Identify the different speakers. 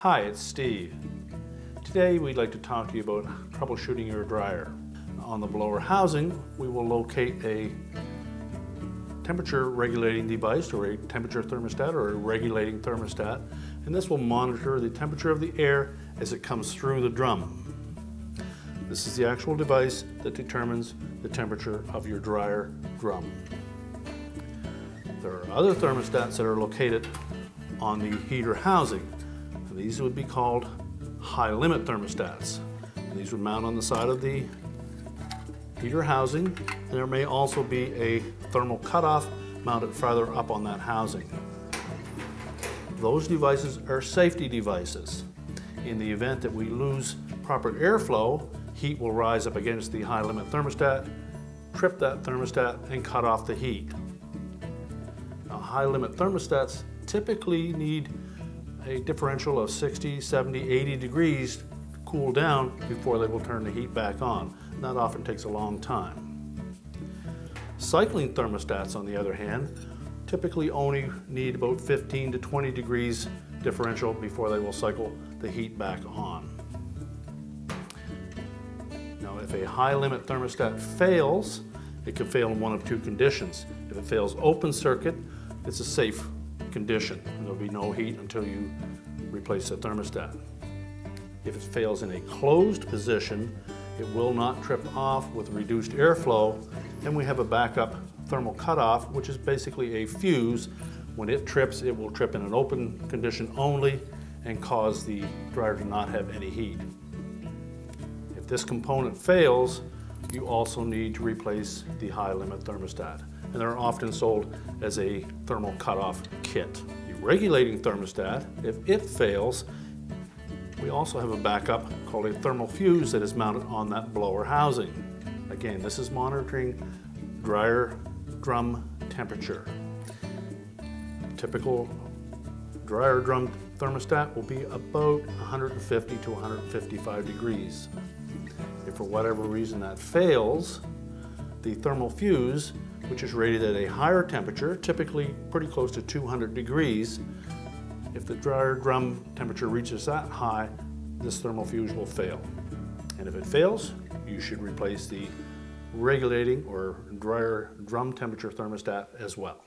Speaker 1: Hi, it's Steve. Today we'd like to talk to you about troubleshooting your dryer. On the blower housing, we will locate a temperature regulating device or a temperature thermostat or a regulating thermostat, and this will monitor the temperature of the air as it comes through the drum. This is the actual device that determines the temperature of your dryer drum. There are other thermostats that are located on the heater housing. These would be called high limit thermostats. These would mount on the side of the heater housing, and there may also be a thermal cutoff mounted farther up on that housing. Those devices are safety devices. In the event that we lose proper airflow, heat will rise up against the high limit thermostat, trip that thermostat, and cut off the heat. Now, high limit thermostats typically need a differential of 60, 70, 80 degrees to cool down before they will turn the heat back on. And that often takes a long time. Cycling thermostats, on the other hand, typically only need about 15 to 20 degrees differential before they will cycle the heat back on. Now, if a high limit thermostat fails, it could fail in one of two conditions. If it fails open circuit, it's a safe condition. There'll be no heat until you replace the thermostat. If it fails in a closed position, it will not trip off with reduced airflow, and we have a backup thermal cutoff, which is basically a fuse. When it trips, it will trip in an open condition only and cause the dryer to not have any heat. If this component fails, you also need to replace the high limit thermostat, and they're often sold as a thermal cutoff kit. The regulating thermostat, if it fails, we also have a backup called a thermal fuse that is mounted on that blower housing. Again, this is monitoring dryer drum temperature. Typical dryer drum thermostat will be about 150 to 155 degrees. If for whatever reason that fails, the thermal fuse, which is rated at a higher temperature, typically pretty close to 200 degrees, if the dryer drum temperature reaches that high, this thermal fuse will fail. And if it fails, you should replace the regulating or dryer drum temperature thermostat as well.